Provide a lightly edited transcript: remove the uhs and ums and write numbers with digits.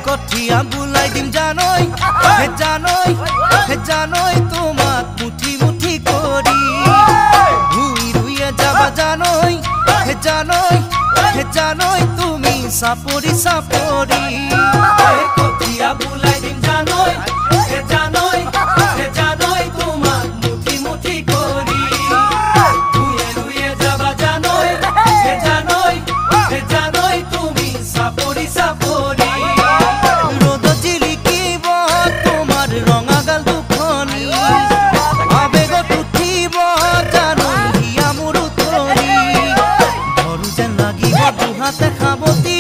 কঠিয়া বুলাই দিম জানই জানই জানই তোমাক মুঠি মুঠি করি ভুই রুইয়ে যাবা জানই জানই জানই তুমি সাপরি সাপরি কঠিয়া বুলাই দিম জানই জানই জানই তোমাক মুঠি মুঠি করি ভুইয়ে রুইয়ে যাবা জানই জানই জানই তুমি সাপরি সাপরি হাতে খাবতি